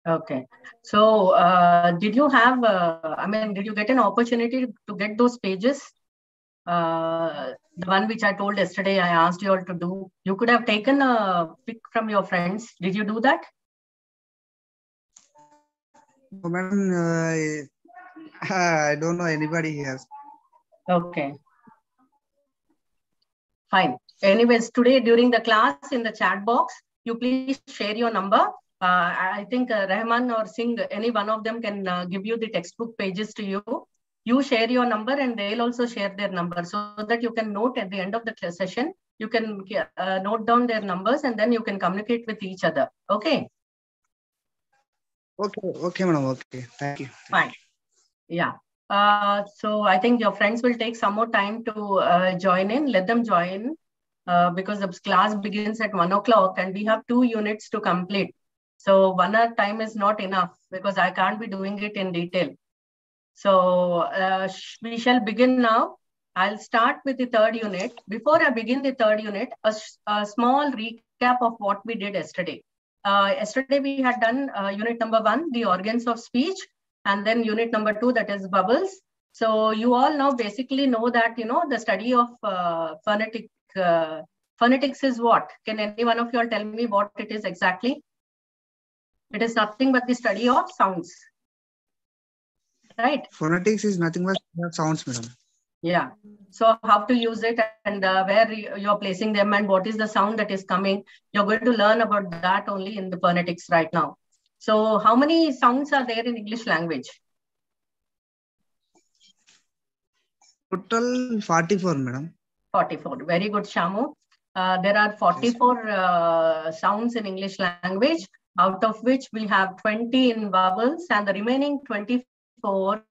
Okay. So, did you have, did you get an opportunity to get those pages? The one which I told yesterday, I asked you all to do. You could have taken a pic from your friends. Did you do that? No, madam, I don't know anybody here. Okay. Fine. Anyways, today during the class in the chat box, you please share your number. I think Rahman or Singh, any one of them can give you the textbook pages to you. You share your number and they'll also share their number so that you can note at the end of the session, you can note down their numbers and then you can communicate with each other. Okay. Okay, madam. Okay. Thank you. Fine. Yeah. So I think your friends will take some more time to join in. Let them join because the class begins at 1 o'clock and we have 2 units to complete. So 1 hour time is not enough because I can't be doing it in detail. So we shall begin now. I'll start with the 3rd unit. Before I begin the 3rd unit, a small recap of what we did yesterday. Yesterday we had done unit number 1, the organs of speech, and then unit number 2, that is vowels. So you all now basically know that, the study of phonetics is what? Can any one of you all tell me what it is exactly? It is nothing but the study of sounds. Right? Phonetics is nothing but sounds, madam. Yeah. So how to use it and where you're placing them and what is the sound that is coming. You're going to learn about that only in the phonetics right now. So how many sounds are there in English language? Total 44, madam. 44. Very good, Shamu. There are 44 sounds in English language, out of which we have 20 in vowels and the remaining 24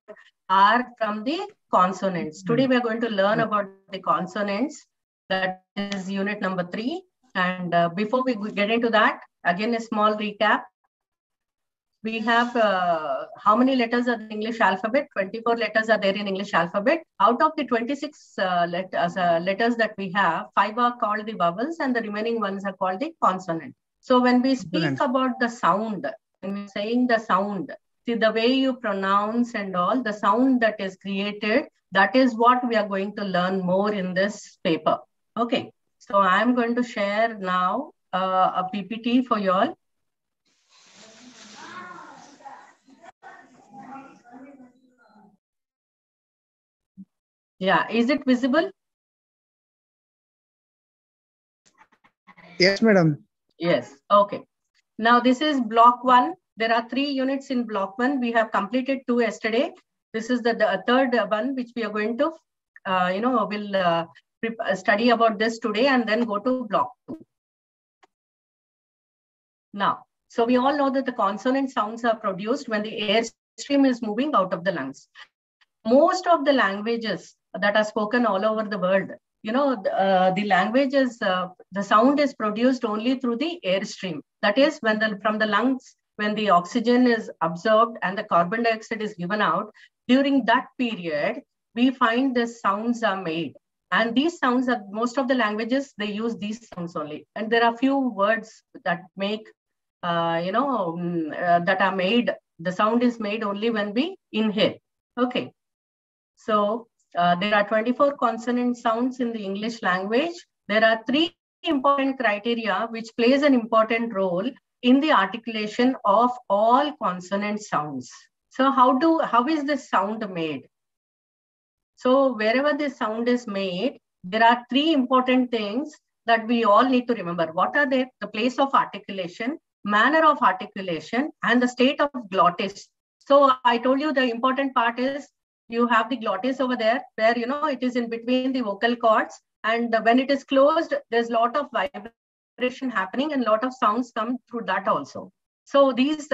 are from the consonants. Today we are going to learn about the consonants. That is unit number 3. And before we get into that, again a small recap. We have how many letters are in the English alphabet? 24 letters are there in English alphabet. Out of the 26 letters that we have, 5 are called the vowels and the remaining ones are called the consonant. So when we speak about the sound, when we're saying the sound, see the way you pronounce and all, the sound that is created, that is what we are going to learn more in this paper. Okay, so I'm going to share now a PPT for you all. Yeah, is it visible? Yes, madam. Yes, okay. Now this is block 1. There are 3 units in block 1. We have completed 2 yesterday. This is the 3rd one, which we are going to, we'll study about this today and then go to block 2. Now, so we all know that the consonant sounds are produced when the air stream is moving out of the lungs. Most of the languages that are spoken all over the world, the languages, the sound is produced only through the airstream. That is when from the lungs, when the oxygen is absorbed and the carbon dioxide is given out, during that period, we find the sounds are made. And these sounds are, most of the languages, they use these sounds only. And there are few words that make, that are made, the sound is made only when we inhale. Okay. So there are 24 consonant sounds in the English language. There are 3 important criteria which plays an important role in the articulation of all consonant sounds. So how is this sound made? So wherever this sound is made, there are 3 important things that we all need to remember. What are they? The place of articulation, manner of articulation, and the state of glottis. So I told you the important part is you have the glottis over there where, it is in between the vocal cords. And when it is closed, there's a lot of vibration happening and a lot of sounds come through that also. So these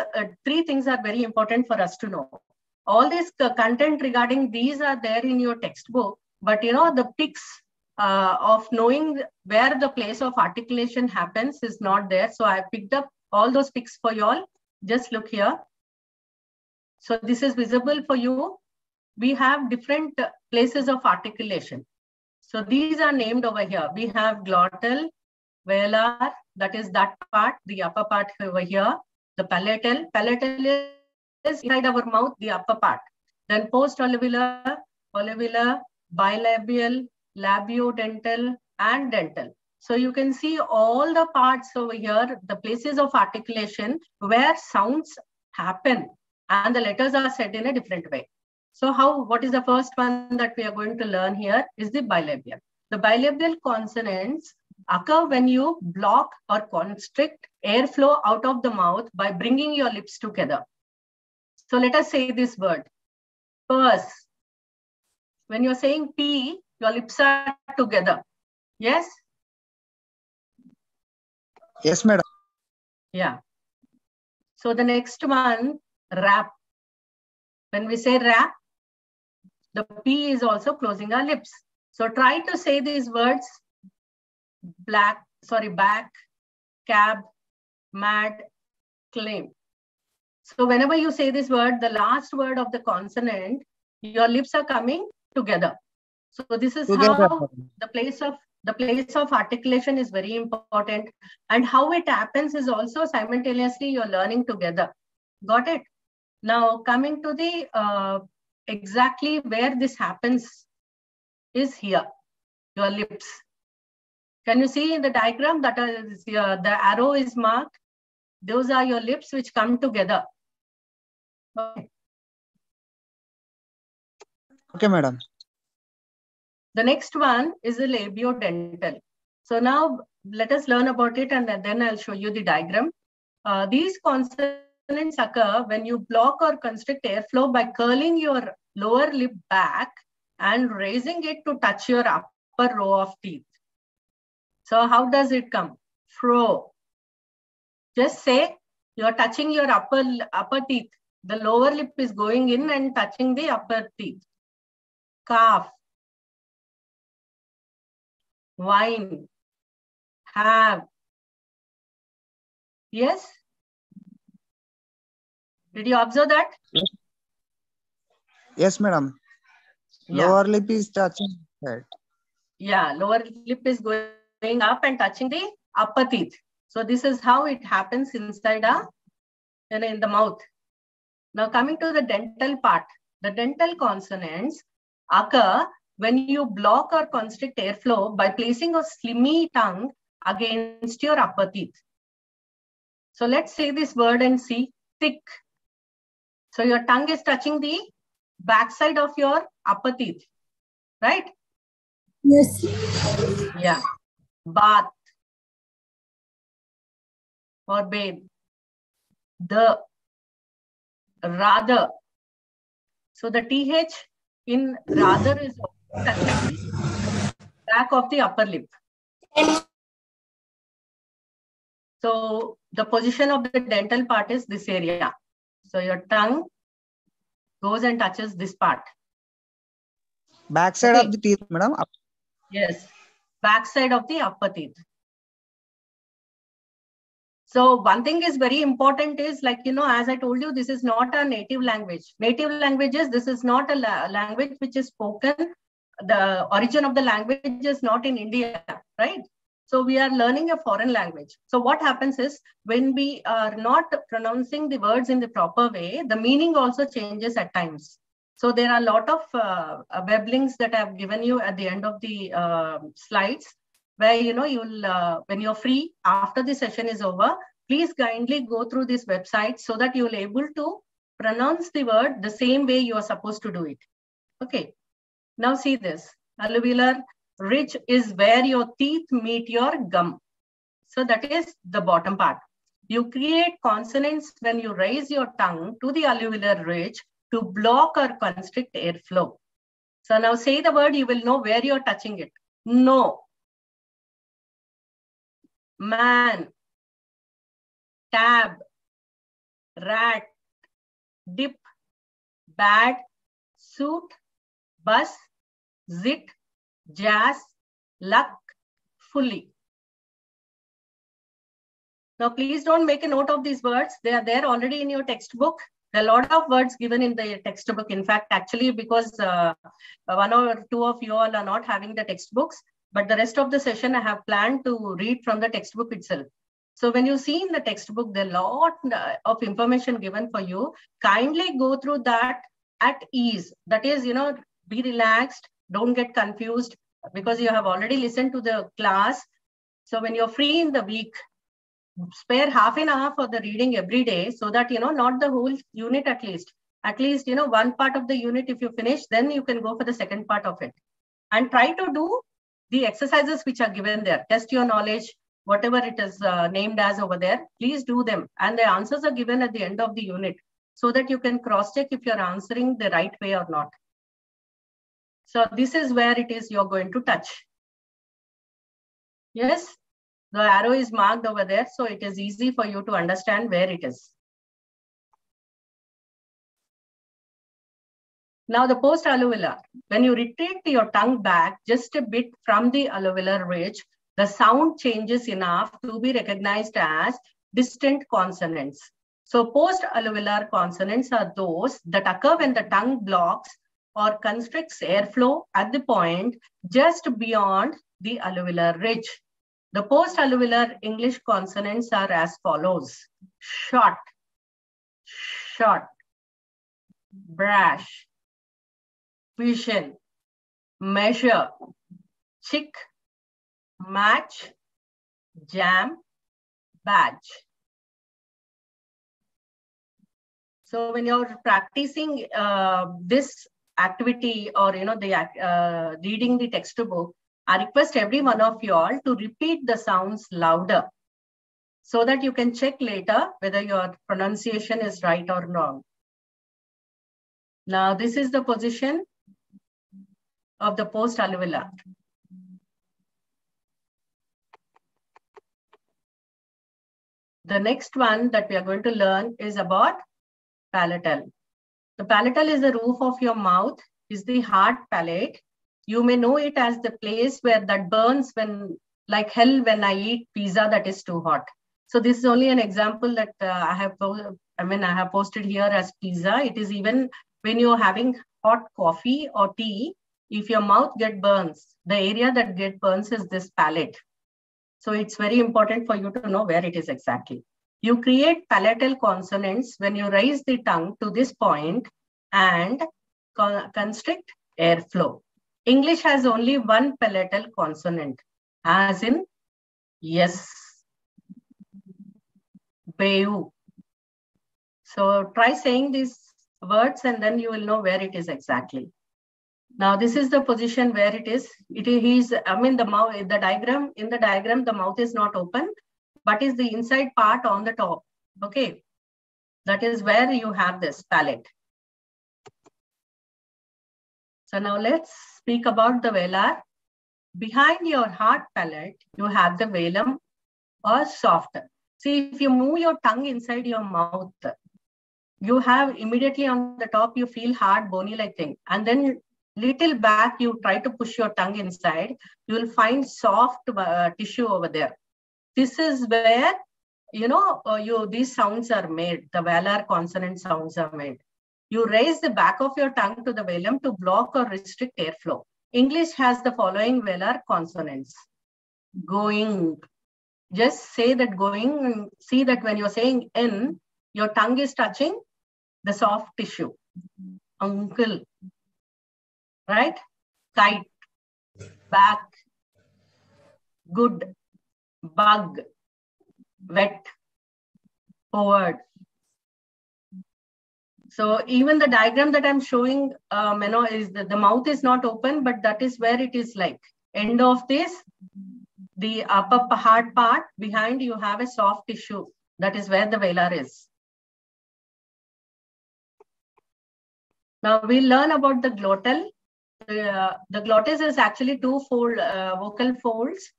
3 things are very important for us to know. All this content regarding these are there in your textbook, but the pics of knowing where the place of articulation happens is not there. So I picked up all those pics for you all. Just look here. So this is visible for you. We have different places of articulation. So these are named over here. We have glottal, velar, that is that part, the upper part over here. the palatal. Palatal is inside our mouth, the upper part. Then post-aloevelar, aloevelar, bilabial, labiodental, and dental. So you can see all the parts over here, the places of articulation where sounds happen and the letters are said in a different way. So what is the first one that we are going to learn here is the bilabial. The bilabial consonants occur when you block or constrict airflow out of the mouth by bringing your lips together. So let us say this word, purse. When you're saying P, your lips are together. Yes? Yes, madam. Yeah. So the next one, rap. When we say rap, the P is also closing our lips. So try to say these words, back, cab, mad, claim. So whenever you say this word, the last word of the consonant, your lips are coming together. So this is how the place of articulation is very important, and how it happens is also simultaneously you're learning together. Got it? Now coming to the exactly where this happens is here, your lips. Can you see in the diagram that is the arrow is marked? Those are your lips which come together. Okay. Okay, madam. The next one is the labiodental. So now let us learn about it, and then I'll show you the diagram. These consonants occur when you block or constrict airflow by curling your lower lip back and raising it to touch your upper row of teeth. So how does it come? Fro. Just say you're touching your upper teeth. The lower lip is going in and touching the upper teeth. Calf. Wine. Have. Yes? Did you observe that? Yes, madam. Yeah. Lower lip is touching that. Yeah, lower lip is going up and touching the upper teeth. So this is how it happens inside in the mouth. Now coming to the dental part, the dental consonants occur when you block or constrict airflow by placing a slimy tongue against your upper teeth. So let's say this word and see, thick. So your tongue is touching the backside of your upper teeth, right? Yes. Yeah. Bath or babe. The, rather. So the TH in rather is touching the back of the upper lip. So the position of the dental part is this area. So your tongue goes and touches this part. Backside of the teeth, madam. Yes, backside of the upper teeth. So one thing is very important is, like, as I told you, this is not a native language. Native languages, this is not a language which is spoken. The origin of the language is not in India, right? So we are learning a foreign language. So what happens is, when we are not pronouncing the words in the proper way, the meaning also changes at times. So there are a lot of web links that I have given you at the end of the slides, where you'll when you're free after the session is over, please kindly go through this website so that you'll able to pronounce the word the same way you are supposed to do it. Okay. Now see this. Alveolar ridge is where your teeth meet your gum. So that is the bottom part. You create consonants when you raise your tongue to the alveolar ridge to block or constrict airflow. So now say the word, you will know where you're touching it. No. Man. Tab. Rat. Dip. Bad. Suit. Bus. Zit. Jazz. Luck. Fully. Now, please don't make a note of these words. They are there already in your textbook. There are a lot of words given in the textbook. In fact, actually, because one or two of you all are not having the textbooks, but the rest of the session I have planned to read from the textbook itself. So when you see in the textbook, there are a lot of information given for you. Kindly go through that at ease. That is, be relaxed. Don't get confused because you have already listened to the class. So when you're free in the week, spare half an hour for the reading every day so that, not the whole unit at least. At least, one part of the unit, if you finish, then you can go for the second part of it. And try to do the exercises which are given there. Test your knowledge, whatever it is named as over there. Please do them. And the answers are given at the end of the unit so that you can cross-check if you're answering the right way or not. So this is where it is you're going to touch. Yes, the arrow is marked over there, so it is easy for you to understand where it is. Now the post-alveolar, when you retreat your tongue back just a bit from the alveolar ridge, the sound changes enough to be recognized as distant consonants. So post-alveolar consonants are those that occur when the tongue blocks or constricts airflow at the point just beyond the alveolar ridge. The post-alveolar English consonants are as follows: short, short, brash, vision, measure, chick, match, jam, badge. So when you're practicing this activity or reading the textbook, I request every one of you all to repeat the sounds louder so that you can check later whether your pronunciation is right or wrong. Now this is the position of the post-alveolar. The next one that we are going to learn is about palatal. The palatal is the roof of your mouth, is the hard palate. You may know it as the place where that burns when, like hell, when I eat pizza that is too hot. So this is only an example that I have posted here as pizza. It is even when you're having hot coffee or tea, if your mouth gets burns, the area that gets burns is this palate. So it's very important for you to know where it is exactly. You create palatal consonants when you raise the tongue to this point and constrict airflow. English has only one palatal consonant, as in yes, Bayou. So try saying these words and then you will know where it is exactly. Now this is the position where it is. The mouth, in the diagram, the mouth is not open, but is the inside part on the top. Okay, that is where you have this palate. So now let's speak about the velar. Behind your hard palate, you have the velum or soft. See, if you move your tongue inside your mouth, you have immediately on the top, you feel hard, bony like thing. And then little back, you try to push your tongue inside, you will find soft tissue over there. This is where, these sounds are made. The velar consonant sounds are made. You raise the back of your tongue to the velum to block or restrict airflow. English has the following velar consonants. Going. Just say that going. See that when you're saying in, your tongue is touching the soft tissue. Uncle. Right? Kite. Back. Good. Bug. Wet. Forward. So even the diagram that I'm showing, is the mouth is not open, but that is where it is like. End of this, the upper hard part, behind you have a soft tissue. That is where the velar is. Now we'll learn about the glottal. The glottis is actually two vocal folds.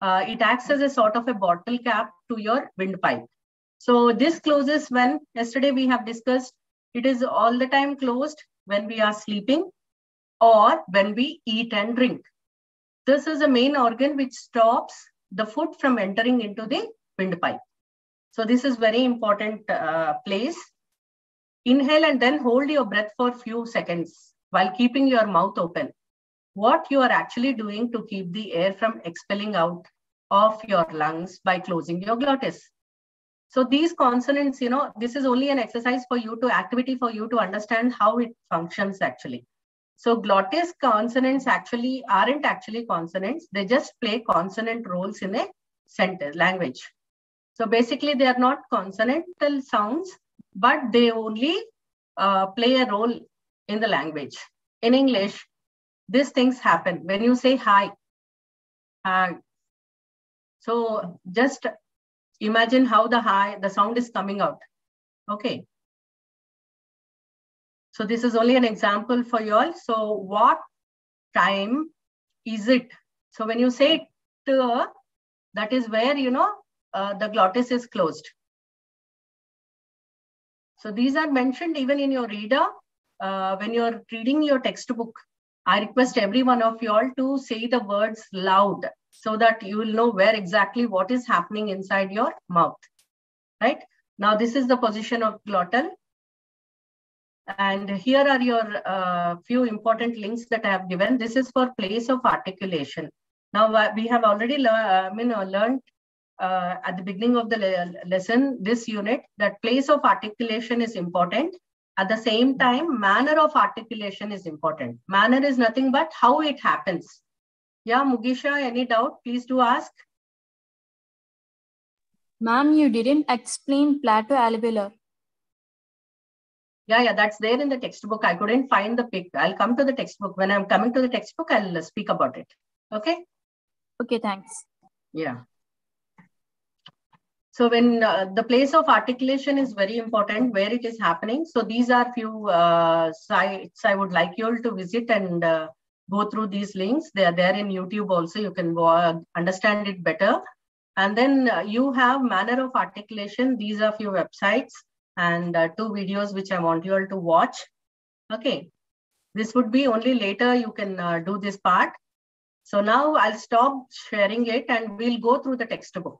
It acts as a sort of a bottle cap to your windpipe. So this closes when, yesterday we have discussed, it is all the time closed when we are sleeping or when we eat and drink. This is a main organ which stops the food from entering into the windpipe. So this is very important place. Inhale and then hold your breath for a few seconds while keeping your mouth open. What you are actually doing to keep the air from expelling out of your lungs by closing your glottis. So these consonants, this is only an exercise for you to, activity for you to understand how it functions actually. So glottis consonants actually aren't actually consonants. They just play consonant roles in a sentence language. So basically they are not consonantal sounds, but they only play a role in the language. In English, these things happen when you say hi. So just imagine how the sound is coming out. Okay. So this is only an example for you all. So what time is it? So when you say t, that is where, the glottis is closed. So these are mentioned even in your reader. When you're reading your textbook, I request every one of you all to say the words loud so that you will know where exactly what is happening inside your mouth, right? Now, this is the position of glottal. And here are your few important links that I have given. This is for place of articulation. Now, we have already learned at the beginning of the lesson, this unit, that place of articulation is important. At the same time, manner of articulation is important. Manner is nothing but how it happens. Yeah, Mugisha, any doubt? Please do ask. Ma'am, you didn't explain Plato-alveolar. Yeah, that's there in the textbook. I couldn't find the pic. I'll come to the textbook. When I'm coming to the textbook, I'll speak about it. Okay? Okay, thanks. Yeah. So when the place of articulation is very important, where it is happening. So these are few sites I would like you all to visit and go through these links. They are there in YouTube also. You can go understand it better. And then you have manner of articulation. These are few websites and 2 videos which I want you all to watch. Okay. This would be only later you can do this part. So now I'll stop sharing it and we'll go through the textbook.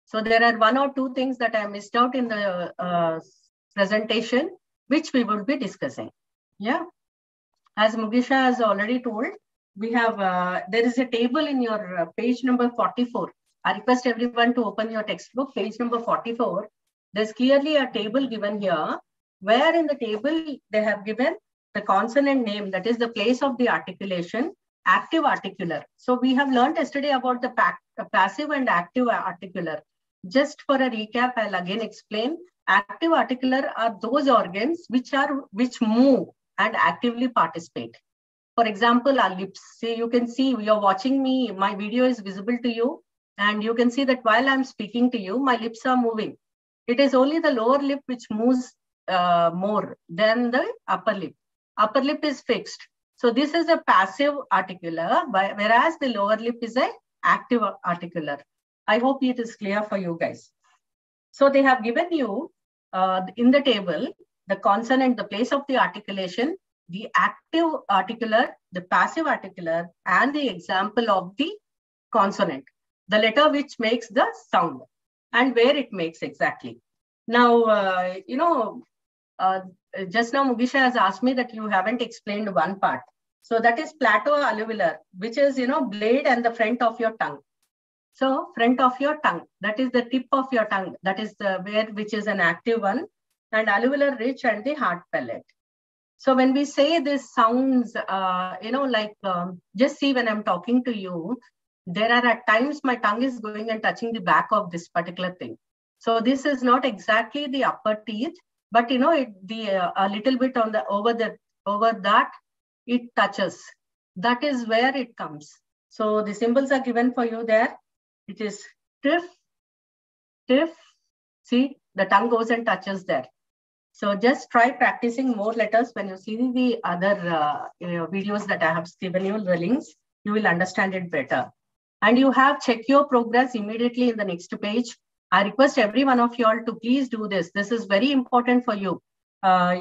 So there are 1 or 2 things that I missed out in the presentation, which we will be discussing. Yeah. As Mugisha has already told, we have, there is a table in your page number 44. I request everyone to open your textbook, page number 44. There's clearly a table given here, where in the table they have given the consonant name, that is the place of the articulation, active articular. So we have learned yesterday about the passive and active articular. Just for a recap, I'll again explain. Active articular are those organs which move and actively participate. For example, our lips. See, you can see, you're watching me, my video is visible to you, and you can see that while I'm speaking to you, my lips are moving. It is only the lower lip which moves more than the upper lip. Upper lip is fixed. So this is a passive articular, whereas the lower lip is an active articular. I hope it is clear for you guys. So they have given you in the table, the consonant, the place of the articulation, the active articular, the passive articular, and the example of the consonant, the letter which makes the sound and where it makes exactly. Now, just now Mugisha has asked me that you haven't explained one part. So that is Plato-alveolar, which is, blade and the front of your tongue. So front of your tongue, that is the tip of your tongue. That is the which is an active one, and alveolar ridge and the hard palate. So when we say this sounds, just see when I'm talking to you, there are at times my tongue is going and touching the back of this particular thing. So this is not exactly the upper teeth, but a little bit on the over that it touches. That is where it comes. So the symbols are given for you there. It is tiff, tiff. See, the tongue goes and touches there. So just try practicing more letters. When you see the other videos that I have given you, the links, you will understand it better. And you have check your progress immediately in the next page. I request every one of you all to please do this. This is very important for you.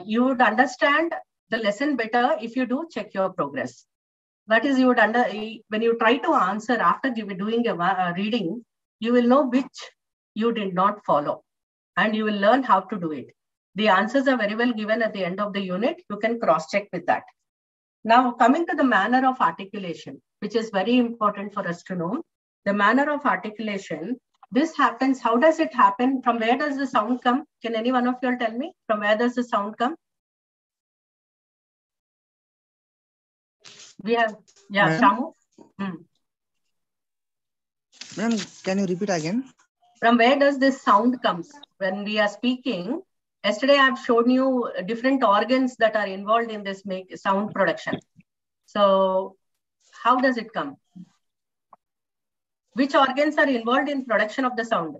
You would understand the lesson better if you do check your progress. That is, when you try to answer after doing a reading, you will know which you did not follow, and you will learn how to do it. The answers are very well given at the end of the unit. You can cross-check with that. Now, coming to the manner of articulation, which is very important for us to know. the manner of articulation, this happens. How does it happen? From where does the sound come? Can any one of you all tell me? From where does the sound come? We have, yeah, Shamu. Ma'am, can you repeat again? From where does this sound comes? When we are speaking, yesterday I've shown you different organs that are involved in this sound production. So how does it come? Which organs are involved in production of the sound?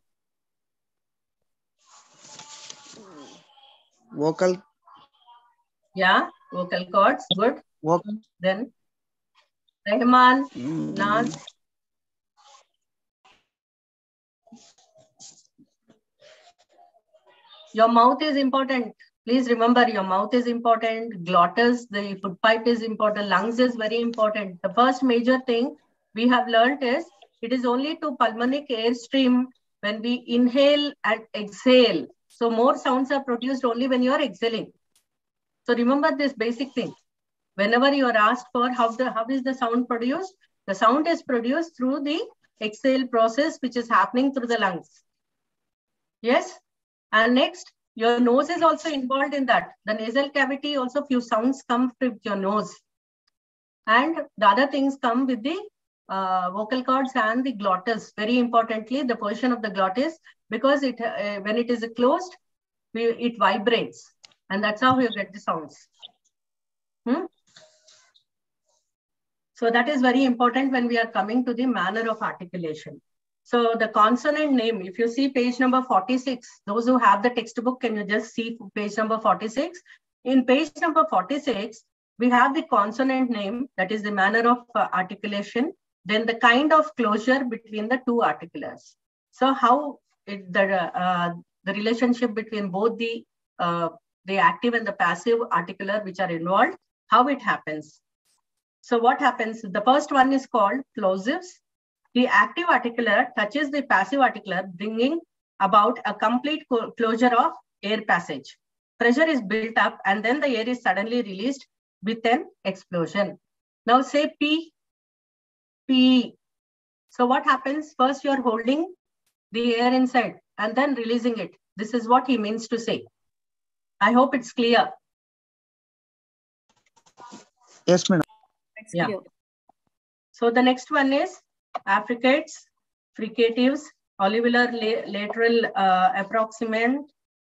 Vocal. Yeah, vocal cords. Good. Vocal. Then Rahman, Naz. Your mouth is important. Please remember, your mouth is important. Glottis, the foot pipe is important. Lungs is very important. The first major thing we have learned is it is only to pulmonic airstream when we inhale and exhale. So more sounds are produced only when you are exhaling. So remember this basic thing. Whenever you are asked for how is the sound produced, the sound is produced through the exhale process, which is happening through the lungs. Yes. And next, your nose is also involved in that. The nasal cavity, also few sounds come with your nose. And the other things come with the vocal cords and the glottis. Very importantly, the position of the glottis, because it when it is closed, it vibrates. And that's how you get the sounds. So that is very important when we are coming to the manner of articulation. So the consonant name, if you see page number 46, those who have the textbook, can you just see page number 46? In page number 46, we have the consonant name, that is the manner of articulation, then the kind of closure between the two articulars. So how the relationship between both the active and the passive articular which are involved, how it happens. So what happens? The first one is called plosives. The active articular touches the passive articular, bringing about a complete closure of air passage. Pressure is built up and then the air is suddenly released with an explosion. Now say P, P. So what happens? First you are holding the air inside and then releasing it. This is what he means to say. I hope it's clear. Yes, madam. Yeah. So the next one is Affricates Fricatives, Aloevelar lateral approximant,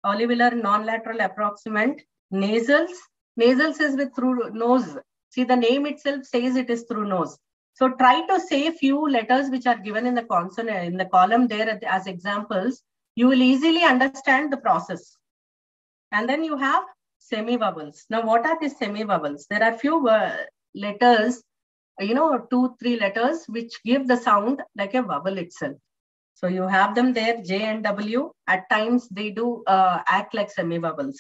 Aloevelar non-lateral approximant, nasals. Nasals is with through nose. See, the name itself says it is through nose. So try to say few letters which are given in the consonant in the column there as examples. You will easily understand the process. And then you have semi-vowels. Now, what are these semi-vowels? There are few letters, 2-3 letters which give the sound like a vowel itself. So you have them there, J and W. At times they do act like semi-vowels.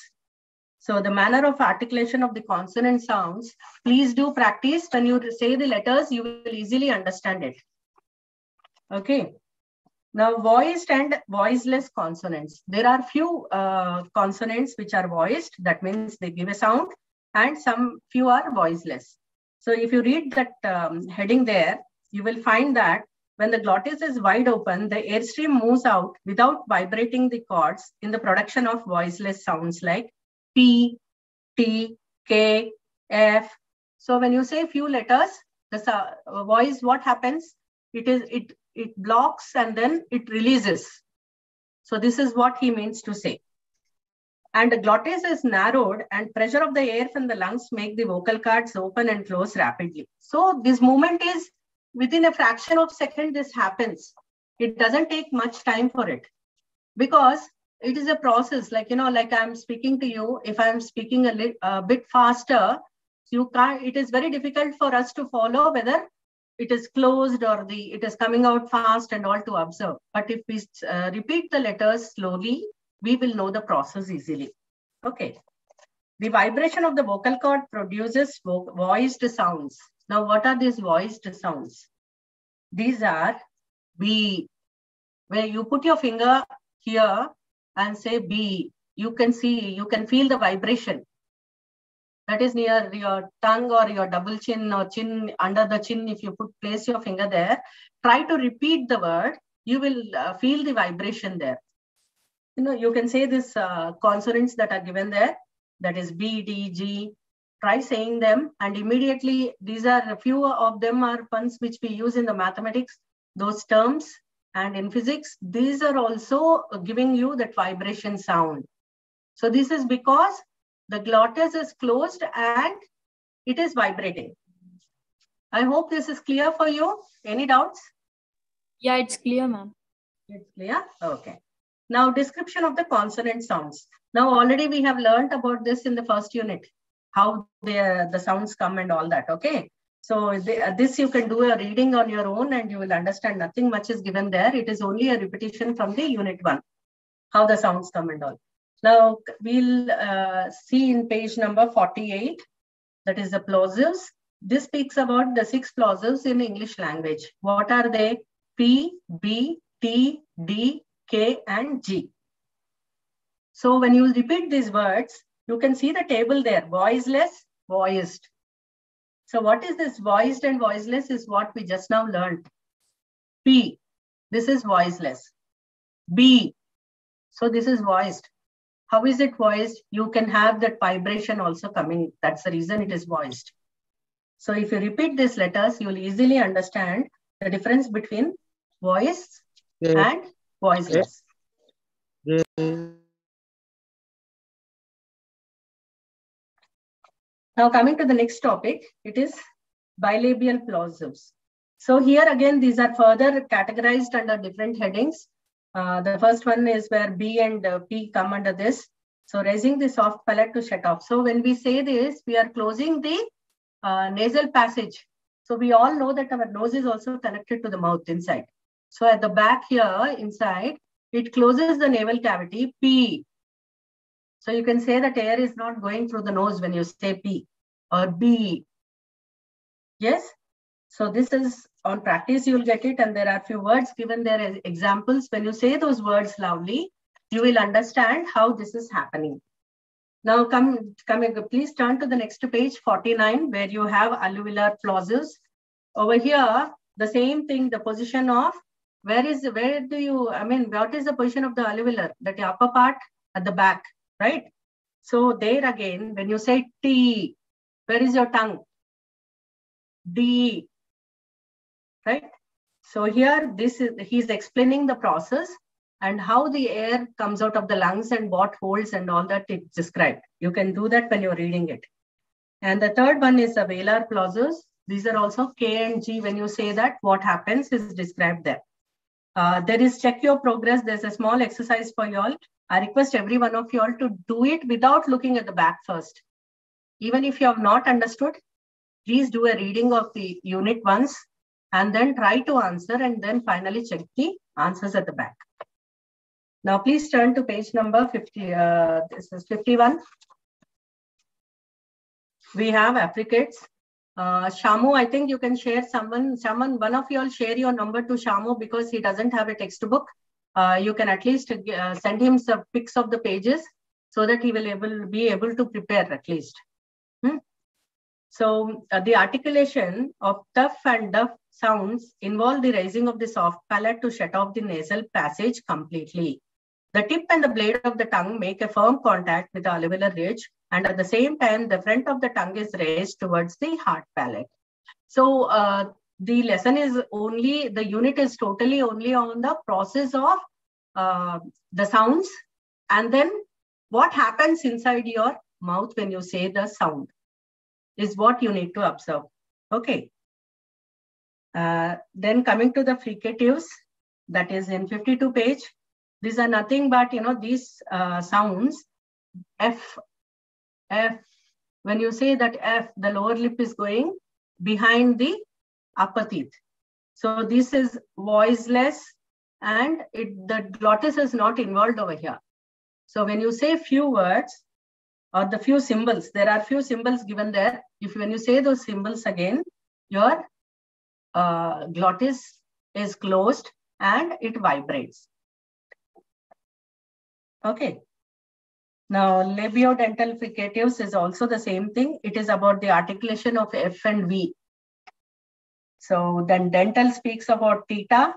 So the manner of articulation of the consonant sounds, please do practice. When you say the letters, you will easily understand it. Okay. Now, voiced and voiceless consonants. There are few consonants which are voiced. That means they give a sound, and some few are voiceless. So if you read that heading there, you will find that when the glottis is wide open, the airstream moves out without vibrating the cords in the production of voiceless sounds like P, T, K, F. So when you say few letters, the voice, what happens? It blocks and then it releases. So this is what he means to say. And the glottis is narrowed and pressure of the air from the lungs make the vocal cords open and close rapidly. So this movement is within a fraction of a second this happens. It doesn't take much time for it because it is a process. Like I'm speaking to you, if I'm speaking a bit faster, you can't, it is very difficult for us to follow whether it is closed or it is coming out fast and all to observe. But if we repeat the letters slowly, we will know the process easily. Okay. The vibration of the vocal cord produces voiced sounds. Now, what are these voiced sounds? These are B, where you put your finger here and say B. You can feel the vibration. That is near your tongue or your double chin or chin, under the chin. If you place your finger there, try to repeat the word, you will feel the vibration there. You know, you can say this consonants that are given there, that is B, D, G. Try saying them, and immediately these are a few of them are puns which we use in the mathematics, those terms, and in physics, these are also giving you that vibration sound. So this is because the glottis is closed and it is vibrating. I hope this is clear for you. Any doubts? Yeah, it's clear, ma'am. It's clear? Okay. Now, description of the consonant sounds. Now, already we have learned about this in the first unit, how the sounds come and all that, okay? So this you can do a reading on your own and you will understand nothing much is given there. It is only a repetition from the unit 1, how the sounds come and all. Now, we'll see in page number 48, that is the plosives. This speaks about the 6 plosives in English language. What are they? P, B, T, D, K, and G. So when you repeat these words, you can see the table there, voiceless, voiced. So what is this voiced and voiceless is what we just now learned. P, this is voiceless. B, so this is voiced. How is it voiced? You can have that vibration also coming. That's the reason it is voiced. So if you repeat these letters, you will easily understand the difference between voiced and voiceless. Now coming to the next topic, it is bilabial plosives. So here again, these are further categorized under different headings. The first one is where B and P come under this. So raising the soft palate to shut off. So when we say this, we are closing the nasal passage. So we all know that our nose is also connected to the mouth inside. So at the back here inside, it closes the navel cavity, P. So you can say that air is not going through the nose when you say P or B. Yes. So this is on practice, you will get it. And there are few words given there as examples. When you say those words loudly, you will understand how this is happening. Now please turn to the next page 49, where you have alveolar plosives. Over here, the same thing, the position of what is the position of the alveolar? That upper part at the back, right? So there again, when you say T, where is your tongue? D, right? So here, he's explaining the process and how the air comes out of the lungs and what holds and all that it's described. You can do that when you're reading it. And the third one is the velar plosives. These are also K and G. When you say that, what happens is described there. There is check your progress. There's a small exercise for you all. I request every one of you all to do it without looking at the back first. Even if you have not understood, please do a reading of the unit once and then try to answer and then finally check the answers at the back. Now, please turn to page number 50. This is 51. We have Affricates. Shamu, I think you can share one of you all share your number to Shamu because he doesn't have a textbook. You can at least send him some pics of the pages so that he will be able to prepare at least. So the articulation of tough and duff sounds involve the raising of the soft palate to shut off the nasal passage completely. The tip and the blade of the tongue make a firm contact with the alveolar ridge, and at the same time, the front of the tongue is raised towards the hard palate. So the lesson is only, the unit is totally only on the process of the sounds, and then what happens inside your mouth when you say the sound is what you need to observe. Okay. Then coming to the fricatives, that is in 52 page. These are nothing but, these sounds, F. When you say that F, the lower lip is going behind the upper teeth. So this is voiceless and the glottis is not involved over here. So when you say few words or the few symbols, there are few symbols given there. When you say those symbols again, your glottis is closed and it vibrates. Okay. Now, labiodental fricatives is also the same thing. It is about the articulation of F and V. So then dental speaks about theta.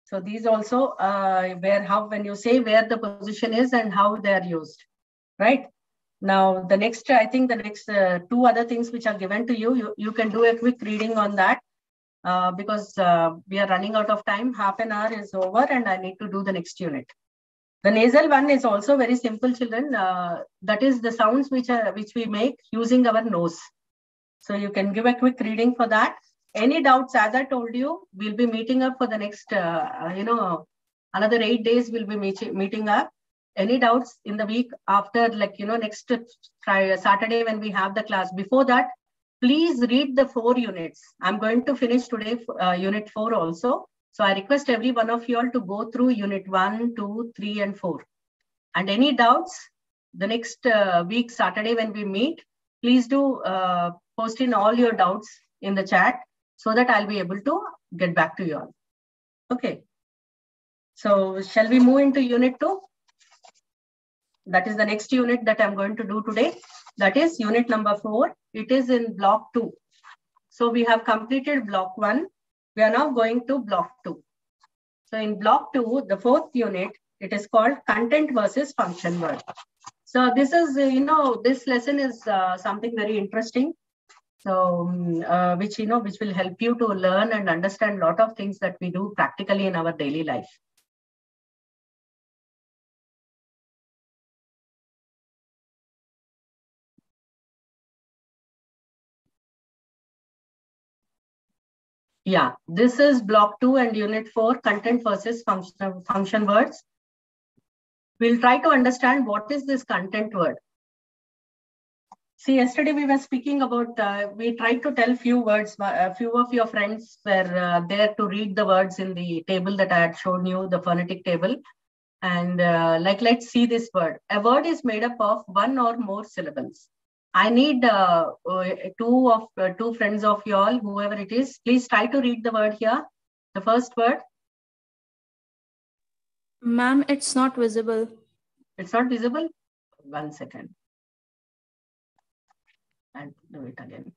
So these also when you say where the position is and how they are used, right? Now the next, I think the next two other things which are given to you, you can do a quick reading on that because we are running out of time. Half an hour is over and I need to do the next unit. The nasal one is also very simple, children. That is the sounds which we make using our nose. So you can give a quick reading for that. Any doubts, as I told you, we'll be meeting up for the next, another 8 days we'll be meeting up. Any doubts in the week after, next Saturday when we have the class. Before that, please read the 4 units. I'm going to finish today unit 4 also. So I request every one of you all to go through unit 1, 2, 3, and 4. And any doubts, the next week, Saturday when we meet, please do post in all your doubts in the chat so that I'll be able to get back to you all. Okay. So shall we move into unit 2? That is the next unit that I'm going to do today. That is unit number 4. It is in block 2. So we have completed block 1. We are now going to block 2. So in block 2, the 4th unit, it is called content versus function word. So this is, this lesson is something very interesting. So which will help you to learn and understand a lot of things that we do practically in our daily life. Yeah, this is block 2 and unit 4, content versus function words. We'll try to understand what is this content word. See, yesterday we were speaking about, we tried to tell few words, a few of your friends were there to read the words in the table that I had shown you, the phonetic table. And let's see this word. A word is made up of 1 or more syllables. I need two friends of you all, whoever it is, please try to read the word here. The first word. Ma'am, it's not visible. It's not visible? 1 second. And do it again.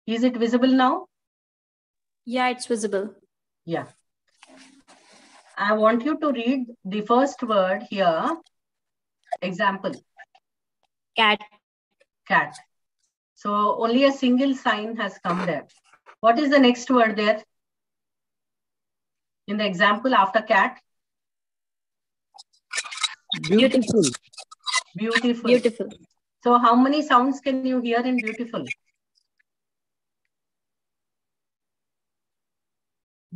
Is it visible now? Yeah, it's visible. Yeah. I want you to read the first word here. Example. Cat. Cat. So only a single sign has come there. What is the next word there? In the example after cat? Beautiful. Beautiful. Beautiful. So how many sounds can you hear in beautiful?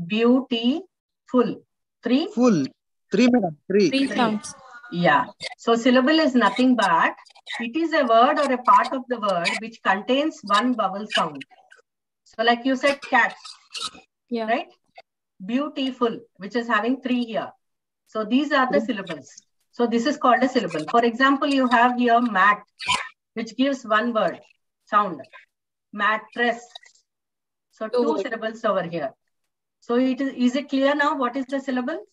Beautiful. 3? Full. 3, madam. 3. 3 sounds. Yeah. So syllable is nothing but it is a word or a part of the word which contains 1 vowel sound. So like you said, cat. Yeah. Right? Beautiful, which is having 3 here. So these are the syllables. So this is called a syllable. For example, you have here mat, which gives 1 word sound. Mattress. So 2 syllables over here. So is it clear now what is the syllable?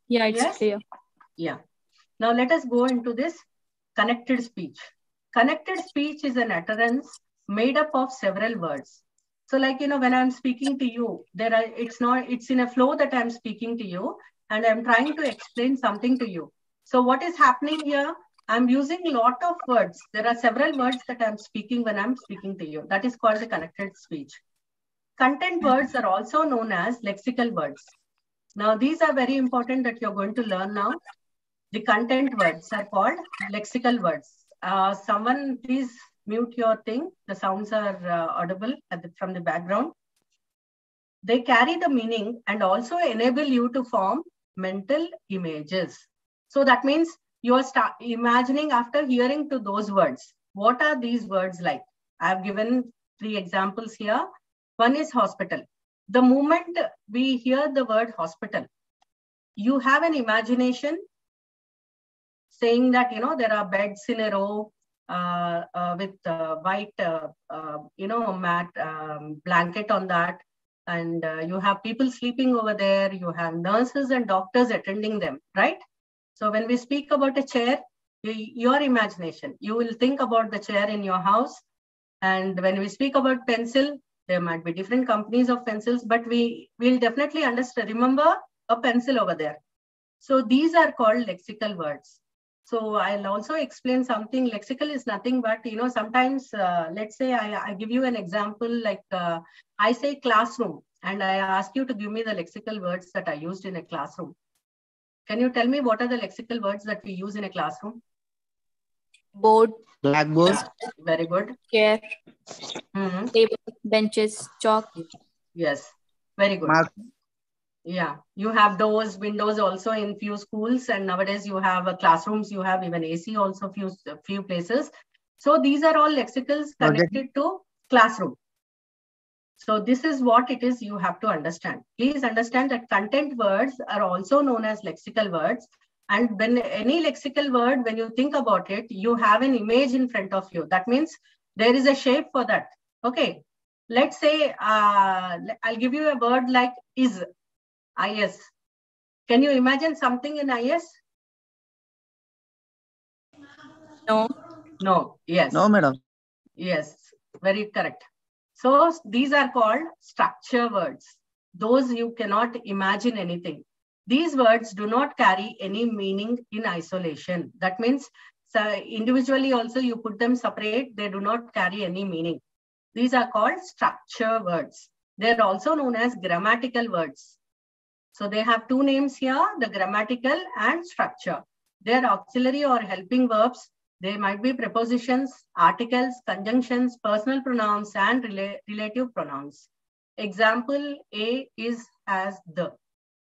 Yeah, it's clear. Yeah. Now let us go into this connected speech. Connected speech is an utterance made up of several words. So like, when I'm speaking to you, it's in a flow that I'm speaking to you and I'm trying to explain something to you. So what is happening here? I'm using a lot of words. There are several words that I'm speaking when I'm speaking to you. That is called the connected speech. Content words are also known as lexical words. Now, these are very important that you're going to learn now. The content words are called lexical words. Someone please mute your thing. The sounds are audible from the background. They carry the meaning and also enable you to form mental images. So that means you are imagining after hearing to those words. What are these words like? I have given 3 examples here. One is hospital. The moment we hear the word hospital, you have an imagination saying that, there are beds in a row with white, mat, blanket on that. And you have people sleeping over there. You have nurses and doctors attending them, right? So when we speak about a chair, your imagination, you will think about the chair in your house And when we speak about pencil, there might be different companies of pencils, but we will definitely remember a pencil over there. So these are called lexical words. So I'll also explain something. Lexical is nothing but, sometimes, let's say I give you an example, like I say classroom, and I ask you to give me the lexical words that I used in a classroom. Can you tell me what are the lexical words that we use in a classroom? Board. Blackboard. Very good. Chair. Table. Benches. Chalk. Yes. Very good. Mark. Yeah. You have doors, windows also in few schools, and nowadays you have classrooms, you have even AC also few places. So these are all lexicals connected to classroom. So this is what it is you have to understand. Please understand that content words are also known as lexical words. And when any lexical word, when you think about it, you have an image in front of you. That means there is a shape for that. Okay. Let's say, I'll give you a word like is, is. Can you imagine something in is? No. No. Yes. No, madam. Yes. Very correct. So these are called structure words. Those you cannot imagine anything. These words do not carry any meaning in isolation. That means individually also you put them separate, they do not carry any meaning. These are called structure words. They're also known as grammatical words. So they have two names here, the grammatical and structure. They're auxiliary or helping verbs. They might be prepositions, articles, conjunctions, personal pronouns, and relative pronouns. Example A is as the.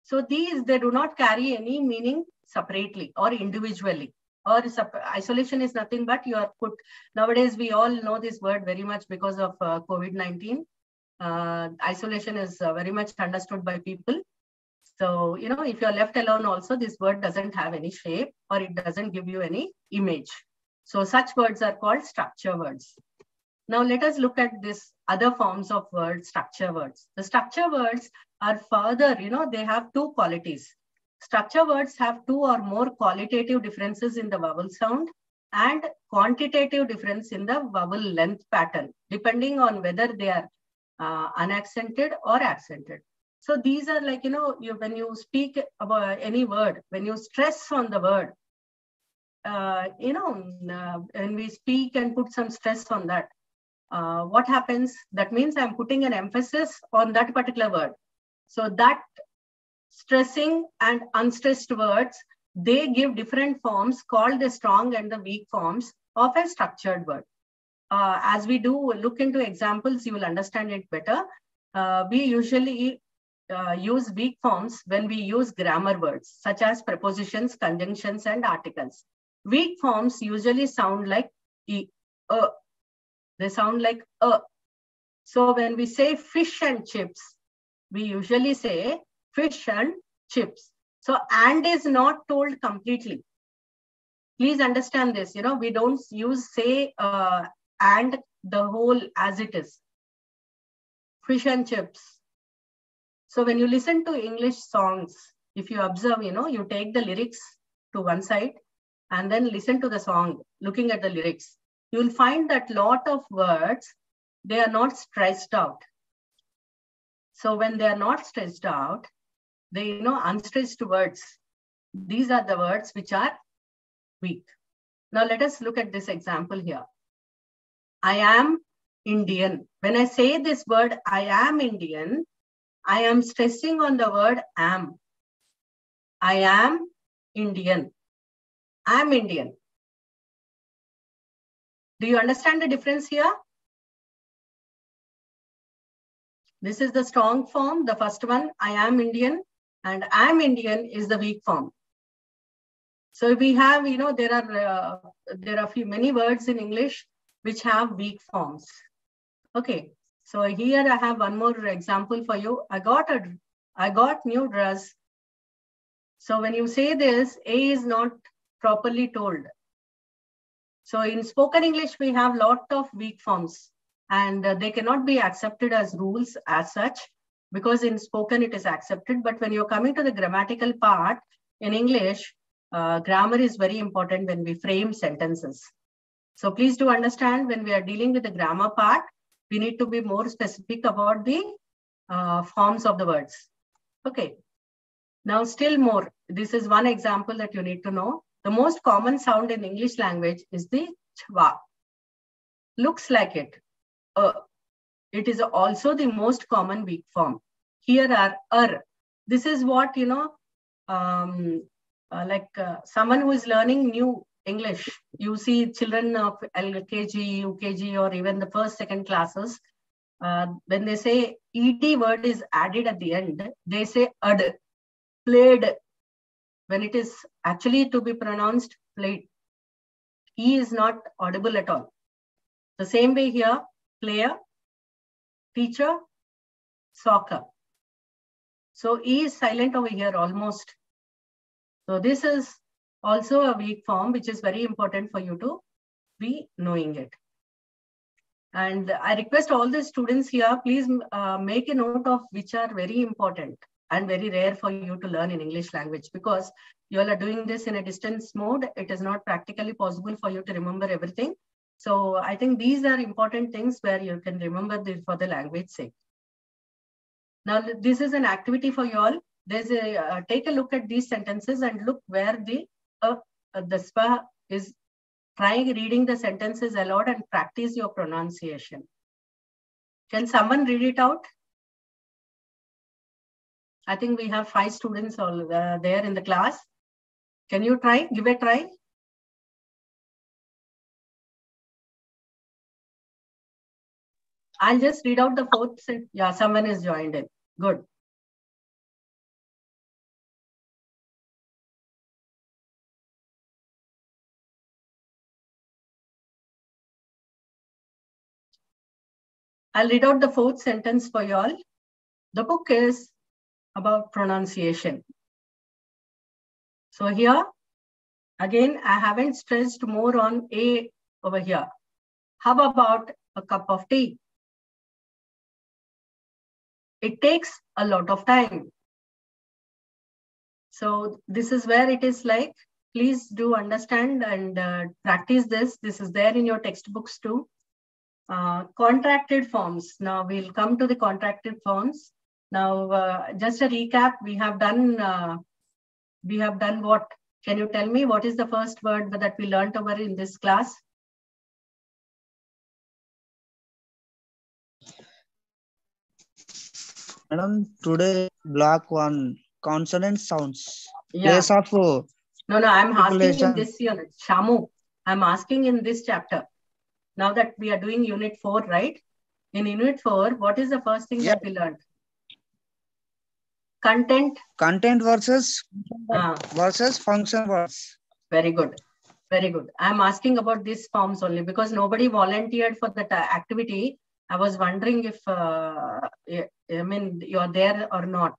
So these, they do not carry any meaning separately or individually. Or isolation is nothing but you are put. Nowadays, we all know this word very much because of COVID-19. Isolation is very much understood by people. So, if you're left alone also, this word doesn't have any shape or it doesn't give you any image. So such words are called structure words. Now let us look at this other forms of words, structure words. The structure words are further, they have two qualities. Structure words have two or more qualitative differences in the vowel sound and quantitative difference in the vowel length pattern, depending on whether they are unaccented or accented. So these are like, when you speak about any word, when you stress on the word, when we speak and put some stress on that, what happens? That means I'm putting an emphasis on that particular word. So that stressing and unstressed words, they give different forms called the strong and the weak forms of a structured word. As we do look into examples, you will understand it better. We usually use weak forms when we use grammar words, such as prepositions, conjunctions, and articles. Weak forms usually sound like e, they sound like a. So when we say fish and chips, we usually say fish and chips. So and is not told completely. Please understand this. We don't use say and the whole as it is. Fish and chips. So when you listen to English songs, if you observe, you take the lyrics to one side and then listen to the song, looking at the lyrics, you will find that lot of words, they are not stressed out. So when they are not stressed out, they, unstressed words, these are the words which are weak. Now let us look at this example here. I am Indian. When I say this word, I am Indian, I am stressing on the word am. I am Indian. I am Indian. Do you understand the difference here? This is the strong form, the first one, I am Indian, and I am Indian is the weak form. So we have, there are many words in English which have weak forms. Okay. So here I have one more example for you. I got new dress. So when you say this, A is not properly told. So in spoken English, we have lot of weak forms and they cannot be accepted as rules as such because in spoken it is accepted. But when you're coming to the grammatical part in English, grammar is very important when we frame sentences. So please do understand, when we are dealing with the grammar part, we need to be more specific about the forms of the words. Okay. Now still more, this is one example that you need to know. The most common sound in English language is the chwa. Looks like it. It is also the most common weak form. Here are This is what, you know, someone who is learning new English. You see children of LKG, UKG, or even the first, second classes. When they say ED word is added at the end, they say ad, played, when it is actually to be pronounced played. E is not audible at all. The same way here, player, teacher, soccer. So E is silent over here almost. So this is also a weak form, which is very important for you to be knowing it. And I request all the students here, please make a note of which are very important and very rare for you to learn in English language, because you all are doing this in a distance mode. It is not practically possible for you to remember everything. So I think these are important things where you can remember this for the language sake. Now, this is an activity for you all. There's a take a look at these sentences and look where the spa is. Try reading the sentences aloud and practice your pronunciation. Can someone read it out? I think we have 5 students all there in the class. Can you try? Give a try. I'll just read out the 4th sentence. Yeah, someone is joined in. Good. I'll read out the 4th sentence for you all. The book is about pronunciation. So here, again, I haven't stressed more on A over here. How about a cup of tea? It takes a lot of time. So this is where it is like, please do understand and practice this. This is there in your textbooks too. Contracted forms. Now we'll come to the contracted forms. Now, just a recap, we have done what? Can you tell me what is the first word that we learned over in this class? Madam, today block 1, consonant sounds. Yeah. Place of No, I'm asking in articulation. this unit. Shamu, I'm asking in this chapter. Now that we are doing unit 4, right? In unit 4, what is the first thing that we learned? Content. Content versus function words. Very good. Very good. I'm asking about these forms only because nobody volunteered for that activity. I was wondering if, you're there or not.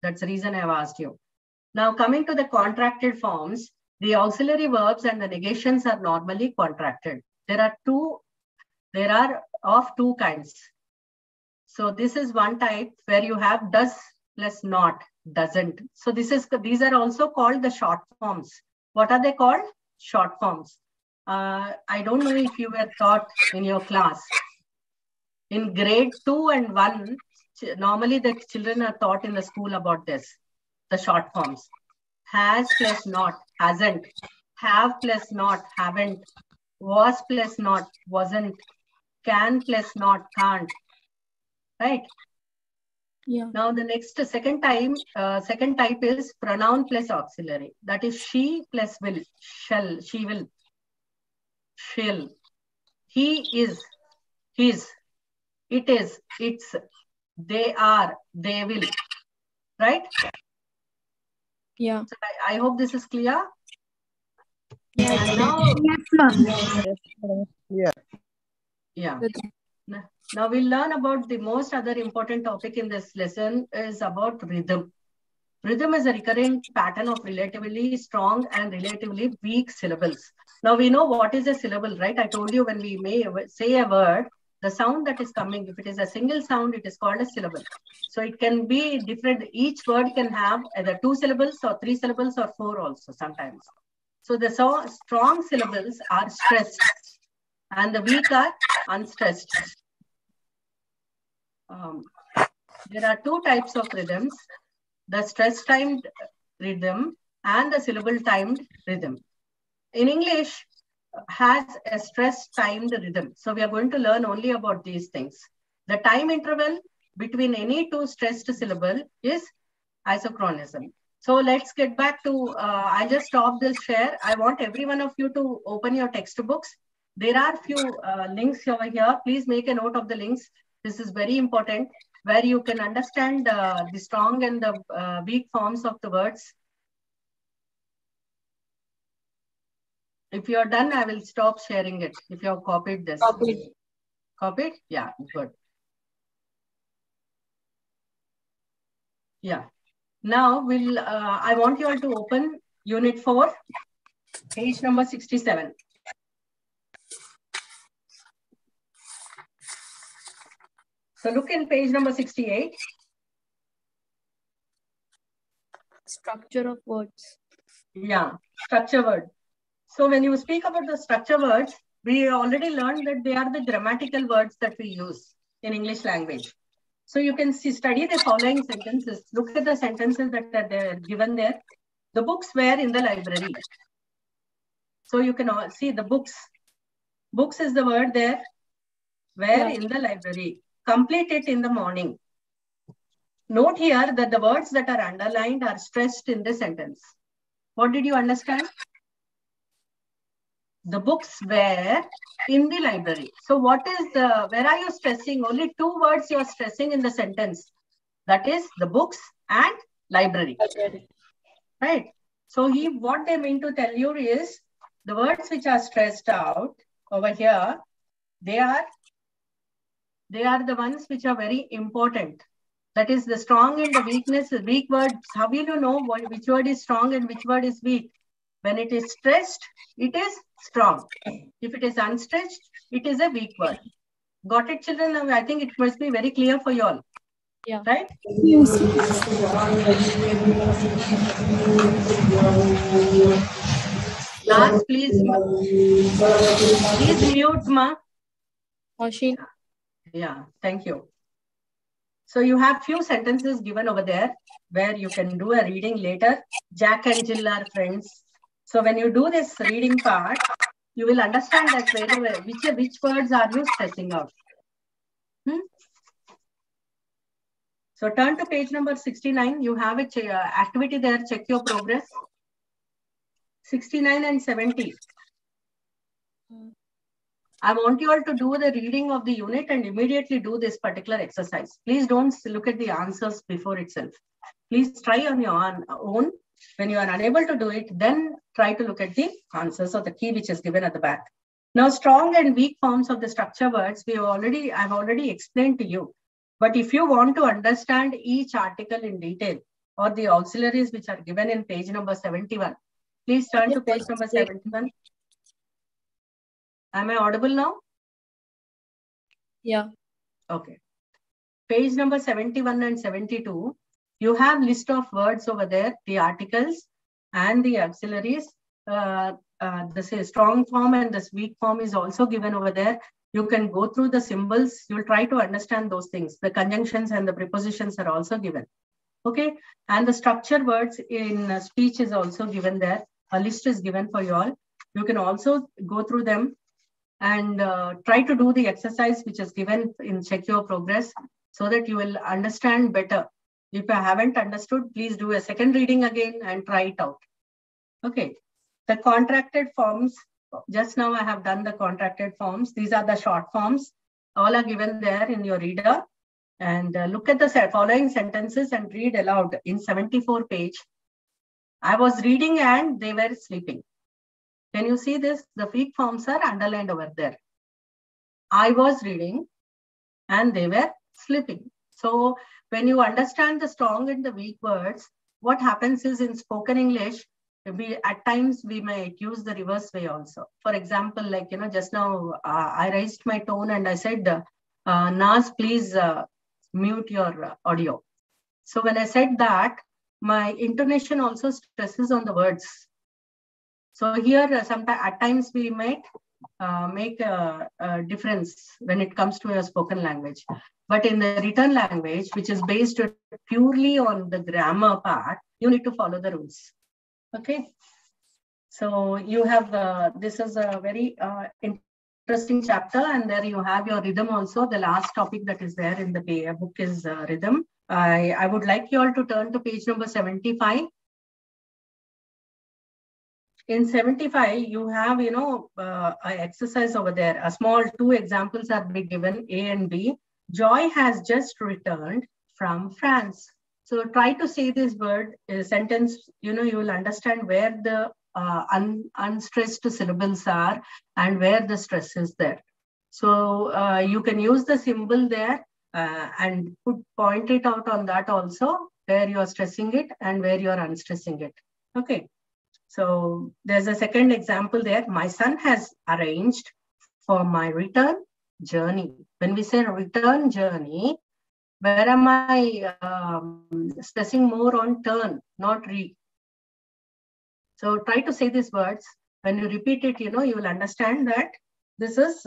That's the reason I've asked you. Now, coming to the contracted forms, the auxiliary verbs and the negations are normally contracted. There are of 2 kinds. So this is one type where you have does plus not, doesn't. So these are also called the short forms. What are they called? Short forms. I don't know if you were taught in your class. In grade 2 and 1, normally the children are taught in the school about this, the short forms. Has plus not, hasn't. Have plus not, haven't. Was plus not, wasn't. Can plus not, can't. Right? Yeah. Now the second type is pronoun plus auxiliary. That is she plus will, shall, she will, she'll. He is, his. It is, it's. They are, they will. Right? Yeah. So I hope this is clear. Yeah. And now, yeah. Now we'll learn about the most other important topic in this lesson is about rhythm. Rhythm is a recurrent pattern of relatively strong and relatively weak syllables. Now we know what is a syllable, right? I told you when we may say a word, the sound that is coming, if it is a single sound, it is called a syllable. So it can be different. Each word can have either 2 syllables or 3 syllables or 4 also sometimes. So the strong syllables are stressed. and the weak are unstressed. There are two types of rhythms, the stress timed rhythm and the syllable timed rhythm. In English, has a stress timed rhythm. So we are going to learn only about these things. The time interval between any two stressed syllable is isochronism. So let's get back to, I'll just stop this share. I want every one of you to open your textbooks. There are few links over here. Please make a note of the links. This is very important, where you can understand the strong and the weak forms of the words. If you're done, I will stop sharing it. If you have copied this. Copied? Yeah, good. Yeah. Now I want you all to open Unit 4, page number 67. So look in page number 68. Structure of words. Yeah, structure word. So when you speak about the structure words, we already learned that they are the grammatical words that we use in English language. So you can study the following sentences. Look at the sentences that are there, given there. The books were in the library. So you can all see the books. Books is the word there. Were in the library. Complete it in the morning. Note here that the words that are underlined are stressed in the sentence. What did you understand? The books were in the library. So what is the, where are you stressing? Only two words you are stressing in the sentence. That is the books and library. Right? So what they mean to tell you is the words which are stressed out over here, they are the ones which are very important. That is the strong and the weakness, weak words. How will you know which word is strong and which word is weak? When it is stressed, it is strong. If it is unstressed, it is a weak word. Got it, children? I think it must be very clear for you all. Yeah. Right? Yes. Last, please mute, ma. Machine. Yeah, thank you. So you have few sentences given over there where you can do a reading later. Jack and Jill are friends. So when you do this reading part, you will understand that which words are you stressing out. So turn to page number 69. You have a activity there. Check your progress. 69 and 70. I want you all to do the reading of the unit and immediately do this particular exercise. Please don't look at the answers before itself. Please try on your own. When you are unable to do it, then try to look at the answers or the key which is given at the back. Now, strong and weak forms of the structure words, I've already explained to you. But if you want to understand each article in detail or the auxiliaries which are given in page number 71, please turn to page number 71. Am I audible now? Yeah. Okay. Page number 71 and 72, you have list of words over there, the articles and the auxiliaries. This is strong form and this weak form is also given over there. You can go through the symbols. You'll try to understand those things. The conjunctions and the prepositions are also given. Okay. And the structure words in speech is also given there. A list is given for you all. You can also go through them and try to do the exercise which is given in Check Your Progress so that you will understand better. If you haven't understood, please do a second reading again and try it out. Okay. The contracted forms, just now I have done the contracted forms. These are the short forms. All are given there in your reader. And look at the following sentences and read aloud in 74 page. I was reading and they were sleeping. Can you see this? The weak forms are underlined over there. I was reading and they were sleeping. So when you understand the strong and the weak words, what happens is in spoken English, at times we might use the reverse way also. For example, like, just now I raised my tone and I said, Naz, please mute your audio. So when I said that, my intonation also stresses on the words. So here, sometimes at times we might make a difference when it comes to your spoken language. But in the written language, which is based purely on the grammar part, you need to follow the rules. Okay. So you have, this is a very interesting chapter, and there you have your rhythm also. The last topic that is there in the book is rhythm. I would like you all to turn to page number 75. In 75, you have, an exercise over there. A small 2 examples are being given, A and B. Joy has just returned from France. So try to say this word, sentence, you will understand where the unstressed syllables are and where the stress is there. So you can use the symbol there and point it out on that also, where you are stressing it and where you are unstressing it. Okay. So there's a second example there. My son has arranged for my return journey. When we say return journey, where am I stressing more on turn, not re? So try to say these words. When you repeat it, you will understand that this is,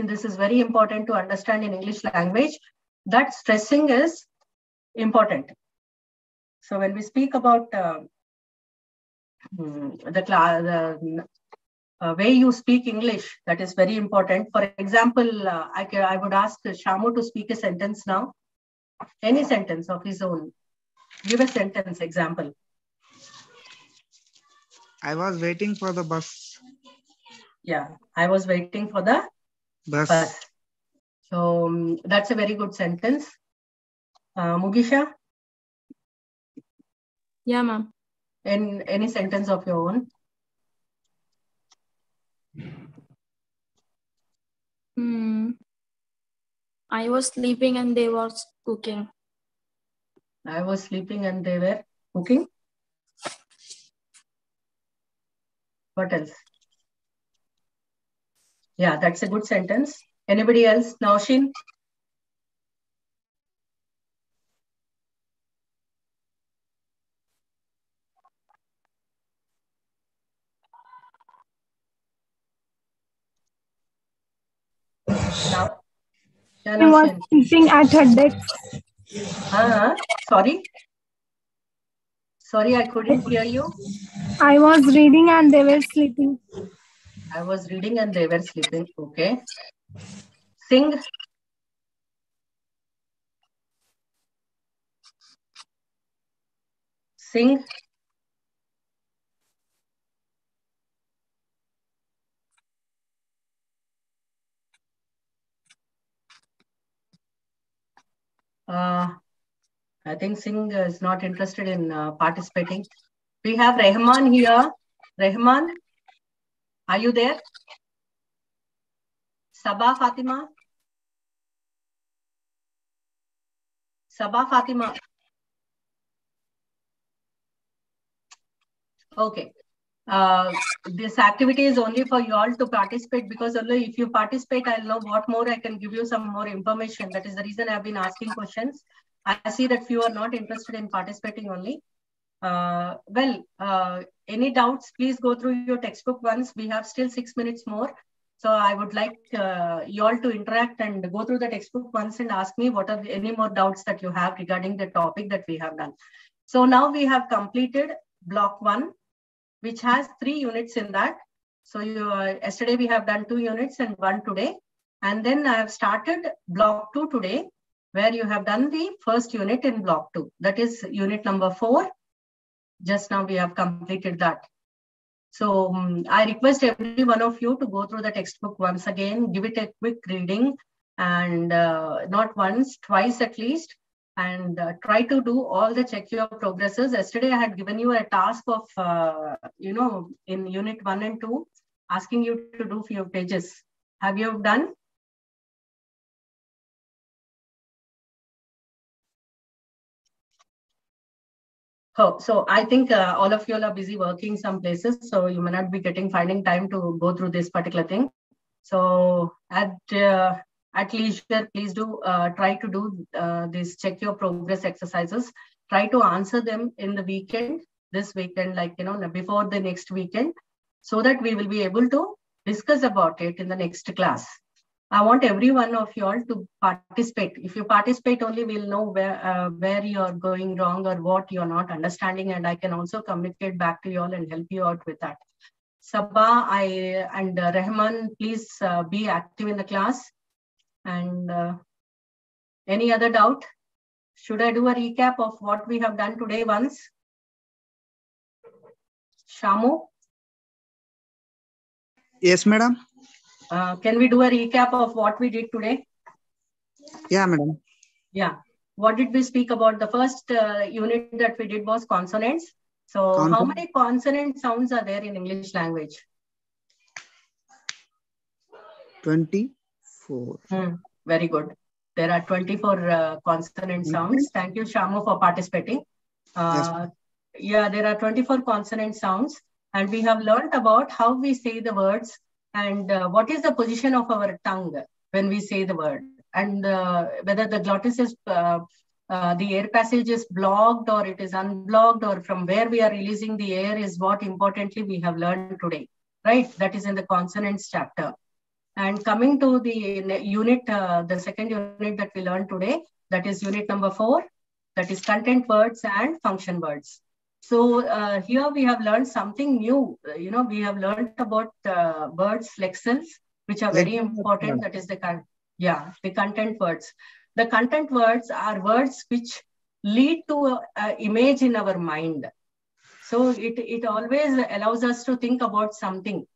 this is very important to understand in English language, that stressing is important. So when we speak about the way you speak English, that is very important. For example, I would ask Shamu to speak a sentence now. Any sentence of his own. Give a sentence example. I was waiting for the bus. Yeah, I was waiting for the bus. So that's a very good sentence. Mugisha? Yeah, ma'am. In any sentence of your own. I was sleeping and they were cooking. I was sleeping and they were cooking. What else? Yeah, that's a good sentence. Anybody else? Naushin? Now, She was sitting at her desk. Sorry? Sorry, I couldn't hear you. I was reading and they were sleeping. I was reading and they were sleeping. Okay. Sing. Sing. I think Singh is not interested in participating. We have Rehman here. Rehman, are you there? Sabah Fatima? Sabah Fatima? Okay. This activity is only for you all to participate, because only if you participate, I'll know what more I can give you some more information. That is the reason I've been asking questions. I see that few are not interested in participating only. Any doubts, please go through your textbook once. We have still 6 minutes more. So I would like you all to interact and go through the textbook once and ask me what are any more doubts that you have regarding the topic that we have done. So now we have completed block 1, which has 3 units in that. So yesterday we have done 2 units and 1 today. And then I have started block 2 today, where you have done the first unit in block 2. That is unit number 4. Just now we have completed that. So I request every one of you to go through the textbook once again, give it a quick reading, and not once, twice at least, and try to do all the check your progresses. Yesterday I had given you a task of, in unit 1 and 2, asking you to do few pages. Have you done? Oh, so I think all of you are busy working some places, so you may not be finding time to go through this particular thing. So at leisure, please do try to do these check your progress exercises. Try to answer them in the weekend, this weekend, before the next weekend. so that we will be able to discuss about it in the next class. I want every one of you all to participate. If you participate, only we'll know where you are going wrong or what you're not understanding, and I can also communicate back to you all and help you out with that. Sabah and Rahman, please be active in the class. And any other doubt? Should I do a recap of what we have done today once? Shamu? Yes, madam. Can we do a recap of what we did today? Yeah, madam. Yeah. What did we speak about? The first unit that we did was consonants. So how many consonant sounds are there in English language? 24. Very good. There are 24 consonant sounds. Thank you, Shamu, for participating. Yes. Yeah, there are 24 consonant sounds, and we have learned about how we say the words and what is the position of our tongue when we say the word, and whether the glottis is, the air passage is blocked or it is unblocked, or from where we are releasing the air is what importantly we have learned today, right? That is in the consonants chapter. And coming to the unit, the second unit that we learned today, that is unit number 4, that is content words and function words. So here we have learned something new. We have learned about words, lexils, which are very important. That is the content words. The content words are words which lead to an image in our mind. So it always allows us to think about something.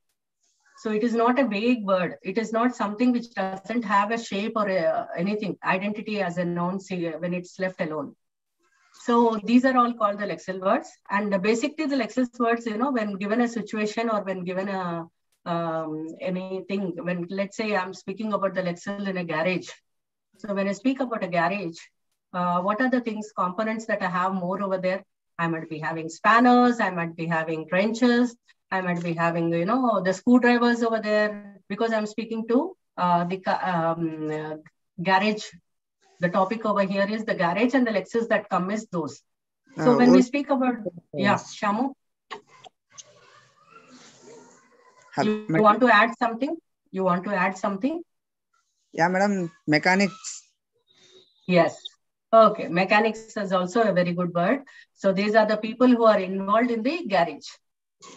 So it is not a vague word. It is not something which doesn't have a shape or anything, identity as a noun when it's left alone. So these are all called the lexil words. And basically the lexil words, when given a situation or when given a anything, when let's say I'm speaking about the lexil in a garage. So when I speak about a garage, what are the components that I have more over there? I might be having spanners, I might be having wrenches, I might be having, the screwdrivers over there, because I'm speaking to the garage. The topic over here is the garage, and the lexils that come is those. So when we speak about, Shamu, you want to add something? You want to add something? Yeah, madam, mechanics. Yes. Okay, mechanics is also a very good word. So these are the people who are involved in the garage.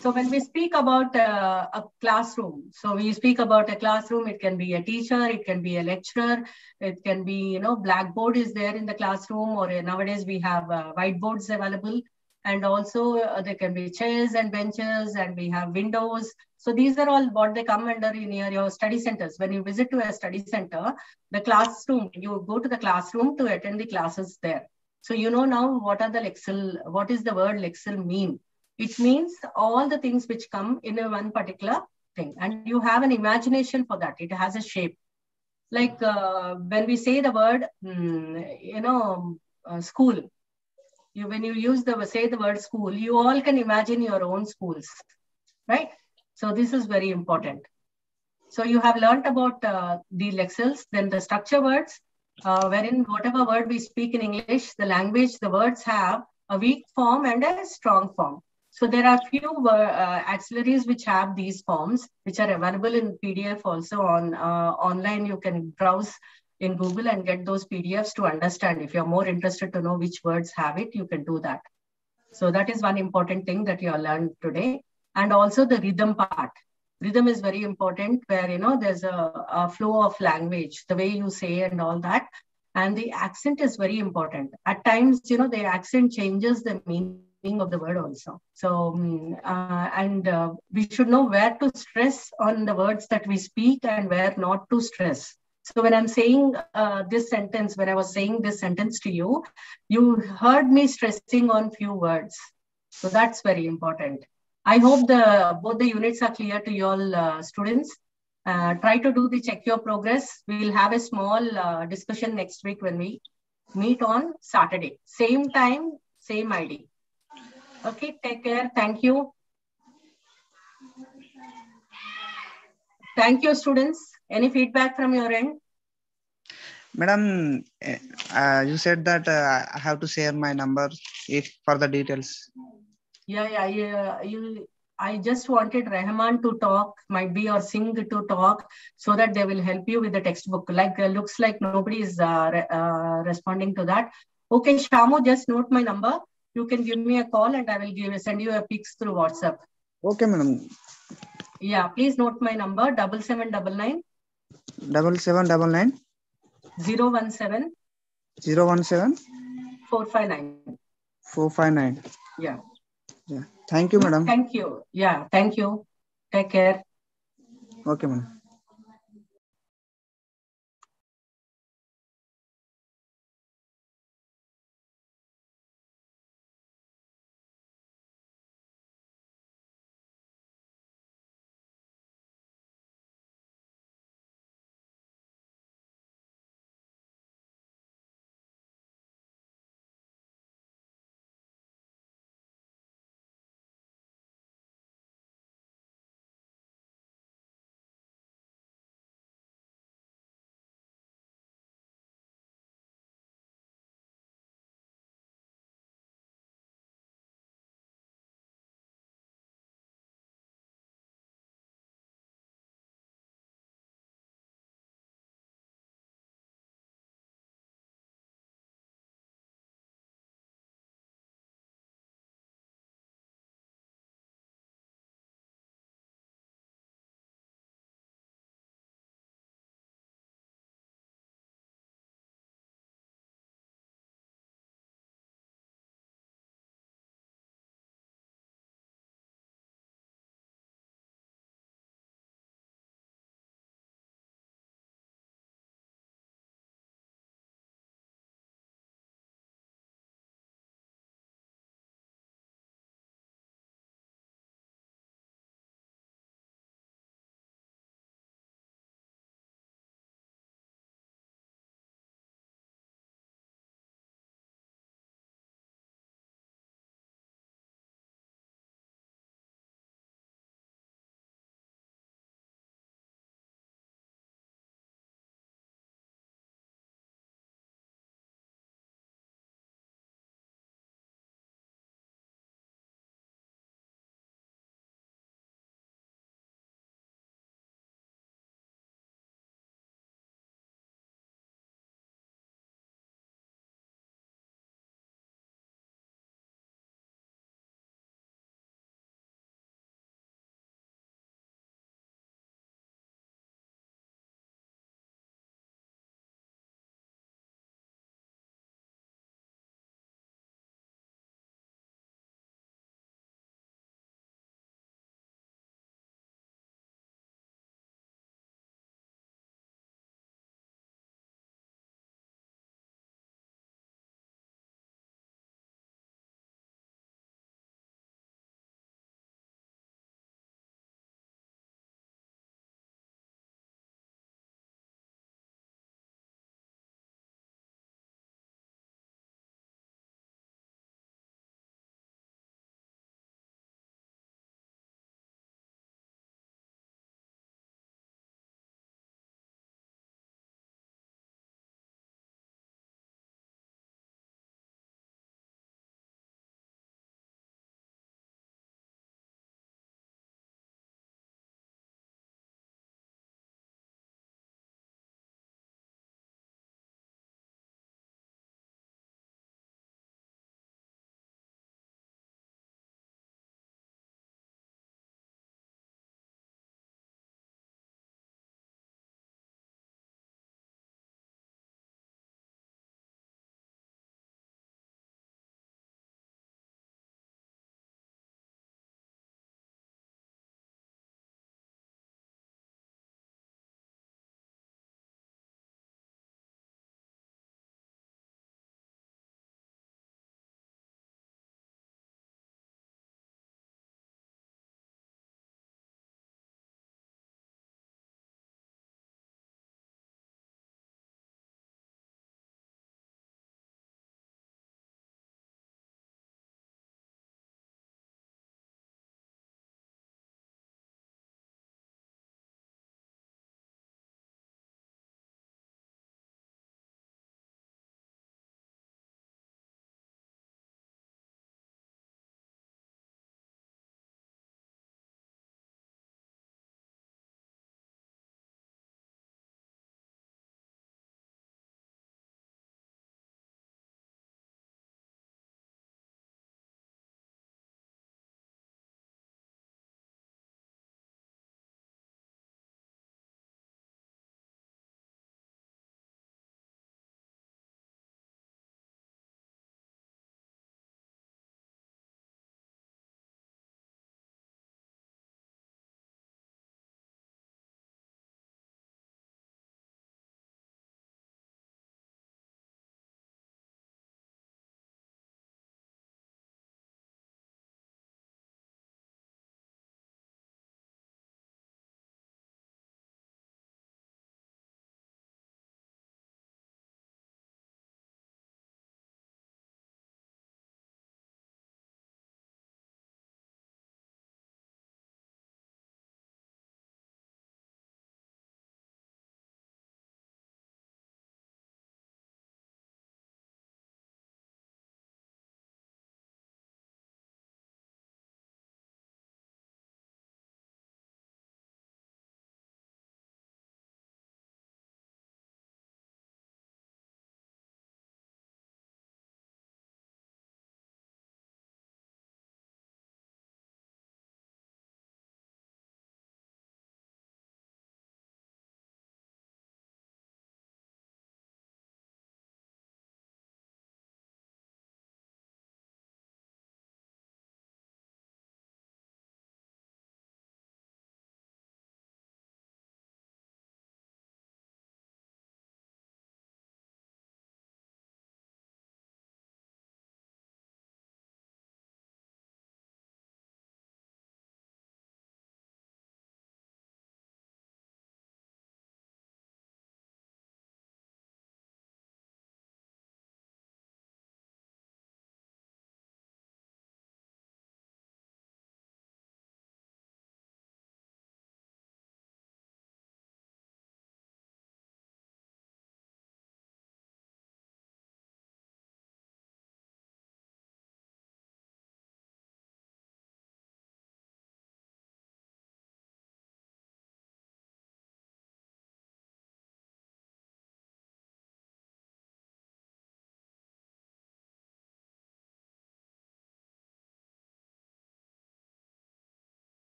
So when we speak about a classroom, so we speak about a classroom, it can be a teacher, it can be a lecturer, it can be, blackboard is there in the classroom, or nowadays we have whiteboards available. And also there can be chairs and benches, and we have windows. So these are all what they come under in your study centers. When you visit to a study center, the classroom, you go to the classroom to attend the classes there. So now what are the lexil, what is the word lexil mean? It means all the things which come in a one particular thing, and you have an imagination for that. It has a shape. Like when we say the word, school, when you say the word school, you all can imagine your own schools, right? So this is very important. So you have learnt about the lexils, then the structure words, wherein whatever word we speak in English, the language, the words have a weak form and a strong form. So there are few auxiliaries which have these forms, which are available in PDF also on online. You can browse in Google and get those PDFs to understand. If you're more interested to know which words have it, you can do that. So that is one important thing that you have learned today. And also the rhythm part. Rhythm is very important, where, there's a flow of language, the way you say and all that. And the accent is very important. At times, the accent changes the meaning of the word also. So, we should know where to stress on the words that we speak and where not to stress. So when I'm saying this sentence, when I was saying this sentence to you, you heard me stressing on few words. So that's very important. I hope both the units are clear to you all students. Try to do the check your progress. We will have a small discussion next week when we meet on Saturday. Same time, same ID. Okay, take care. Thank you. Thank you, students. Any feedback from your end? Madam, you said that I have to share my number for the details. Yeah. I just wanted Rahman to talk, might be, or Singh to talk, so that they will help you with the textbook. Like, looks like nobody is responding to that. Okay, Shamu, just note my number. You can give me a call and I will send you a pics through WhatsApp. Okay, madam. Yeah, please note my number, 7799 7799 017 017 459. 459. Yeah. Yeah. Thank you, madam. Thank you. Yeah, thank you. Take care. Okay, madam.